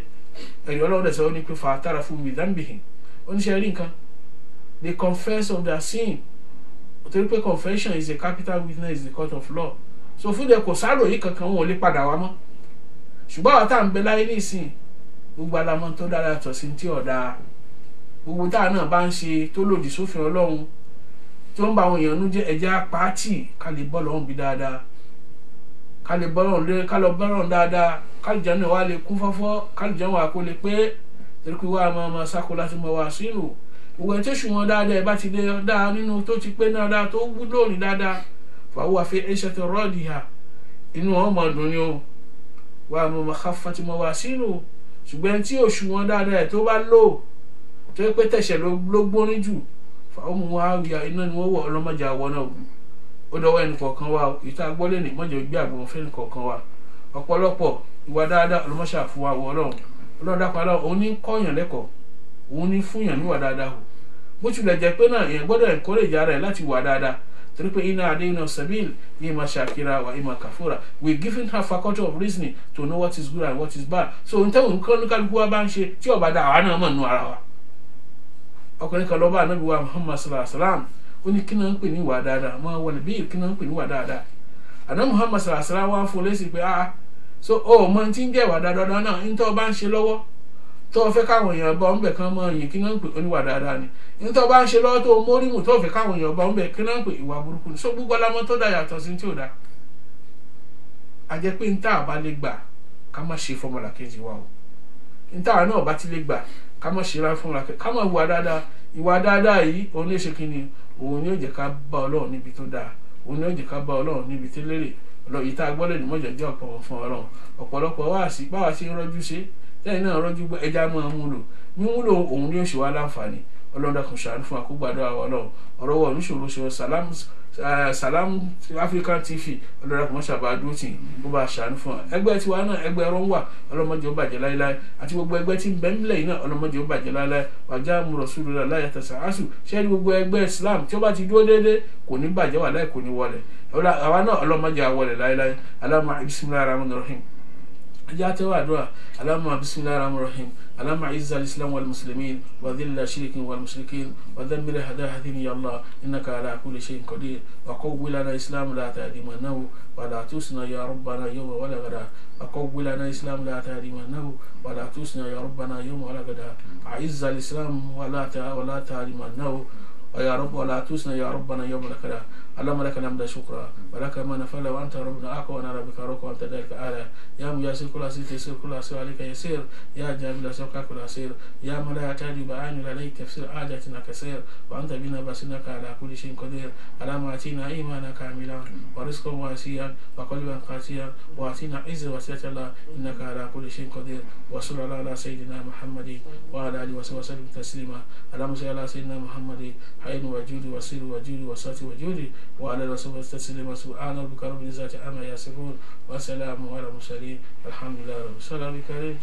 ẹ̀rí ọlọ́run dẹ̀ sọ ní pé fa'tarafu bi dhanbihim oníṣẹ́ rí nǹkan they confess of their sin torí pé confession is a capital witness in the court of law so fún de kò sáròyìn kankan wọn ò lè padà wá mọ́ ṣùgbọ́n àwọn tá à ń bẹ láyé nísìn gbogbo alamọ tó dára yàtọ̀ sí tí ọ̀dà gbogbo táà náà bá ń ṣe tó lòdì sófin ọlọ́run tó ń bá àwọn èèyàn nú jẹ́ ẹja pàtì ká lè bọ́ lọ́hùn bí dáadáa ká lè bọ́ lọ́hùn lé ká lọ bọ́ lọ́hùn dáadáa ká lè jẹun náà wá lè kún fọ́fọ́ ká lè jẹun wà kó lè pé torí pé wà á máa sáko láti mọ wá sínú òwò ẹ̀ tó ṣùwọ̀n dáadáa ẹ̀ bá ti lè dáa nínú tó ti pé náà dáa tó wúlò ní dáadáa fàwọn àfi ẹ̀ṣẹ̀ tó rọ́ọ̀dì hà inú wọn mọ̀ dùn ni o wà á máa ká fatimọ̀ wá sínú ṣùgbọ́n tí òṣùwọ̀n dáadáa ẹ̀ tó bá lò tó yẹ pé tẹ̀sẹ̀ ló gbórin jù fáwọn ọmọ wa ya iná ni wọ́n wọ̀ ọlọ́mọdé àwọ̀ náà ó dọwọ́ ẹnì kọ̀ọ̀kan wa ìta gbọ́lé ní mọ́jọ gbé àgbọ̀n fẹ́ ẹnì kọ̀ọ̀kan wa ọ̀pọ̀lọpọ̀ ìwà dáadáa ọlọ́mọṣà fún wa wọ ọlọ́run dápá lọ́wọ́ òun ní kọ́yàn lẹ́kọ̀ọ́ òun ní fúnyàn níwà dáadáa o bó tilẹ̀ jẹ́ pé náà èèyàn gbọ́dọ̀ encourage ara ẹ̀ láti wà dáadáa torí pé iná adé iná sabil ima shakira wa ima kafura we giving her faculty of reasoning to know what is good and what is bad so n tẹ́wọ̀n kálukú wa bá ń ṣe tí ọba dá àwa náà mọ̀ nù ara wa ọkùnrin kan lọ́ba ànábì wa Muhammad sallallahu alaihi wasallam ó ní kí náà ń pè ní ìwà dáadáa máa wọlé bí kí náà ń pè ní ìwà dáadáa àná Muhammad sallallahu alaihi wasallam wá fún lẹ́sìn pé so ó mọ tí ń jẹ́ ìwà dáadáa náà ń tọ́ bá ń ṣe lọ́wọ́ tó fẹ́ káwọn èèyàn bá ń bẹ̀ kán mọ́ yìí kí náà ń pè oníwà dáadáa ni ń tọ́ bá ń ṣe lọ́wọ́ tó mórímù tó fẹ́ káwọn èèyàn bá ń bẹ̀ kí náà ń pè ìwà burúkú ni so gbogbo alámọ́ tó dá yàtọ̀ sí tí ò dá a jẹ́ pé ń tá àbá lè gbà ká má ṣe fọmọlà kejì wa o ń tá náà bá ti lè gbà ká má ṣe ra fọmọlà kejì ká má ìwà dáadáa yìí òun ní ṣe kí ni òun ní ó jẹ́ ká bá Ọlọ́run níbi tó dáa òun ní ó jẹ́ ká bá Ọlọ́run níbi tó lérè yìí tá a gbọ́dọ̀ ní mọ́jọ jẹ́ ọ̀pọ̀ fún Ọlọ́run ọ̀pọ̀lọpọ̀ báwa ṣe ń rọ́jú ṣe lẹ́yìn náà rọ́jú gbọ́ ẹja máa múlò mímúlò òun ní oṣù wa láǹfààní Ọlọ́run dákun ṣàánú fún àkógbàdo àwọn Ọlọ́run ọ̀rọ̀ wọ̀ oníṣòro ṣe Salam African TV Ọlọ́run dákun ṣàbà dúró tì bó bá ṣàánú fún ẹgbẹ́ tiwa náà ẹgbẹ́ ẹ̀rọ ń wà ọlọ́mọdé ó bàjẹ́ láéláé àti gbogbo ẹgbẹ́ tí ń bẹ nílẹ̀ yìí náà ọlọ́mọdé ó bàjẹ́ láéláé wàjá mu Rasulullah láyé tẹ̀sán àṣù ṣẹ́ni gbogbo ẹgbẹ́ Islam tí ó bá ti dúró déédéé kò ní bàjẹ́ wà láì kò ní wọlé àwa náà ọlọ́mọdé àwọlé láéláé Allahumma bismillahir rahmanir rahim جاءت وعدها اللهم بسم الله الرحمن الرحيم اللهم اعز الاسلام والمسلمين وذل الشرك والمشركين ودمر هداهدين يا الله انك على كل شيء قدير وقوي لنا اسلام لا تهدمنه ولا تسنا يا ربنا يوم ولا غدا وقوي لنا اسلام لا تهدمنه ولا تسنا يا ربنا يوم ولا غدا اعز الاسلام ولا تهدمنه ويا رب ولا تسنا يا ربنا يوم ولا غدا اللهم لك الحمد شكرا ولك ما نفعل وانت ربنا اقوى وانا ربك رب وانت ذلك اعلى يا ميسر كل اسير تيسير كل اسير عليك يسير يا جامل سوكا كل اسير يا من لا يحتاج بعين عليك تفسير حاجتنا كثير وانت بنا بسنك على كل شيء قدير اللهم اتينا ايمانا كاملا ورزقا واسعا وقلبا قاسيا واتينا عز وسعه الله انك على كل شيء قدير وصلى الله على سيدنا محمد وعلى اله وصحبه وسلم تسليما اللهم صل على سيدنا محمد حين وجود وسير وجود وصات وجود وعلى رسول تسليما سبحان ربك رب العزة عما يصفون وسلام على المرسلين الحمد لله رب العالمين.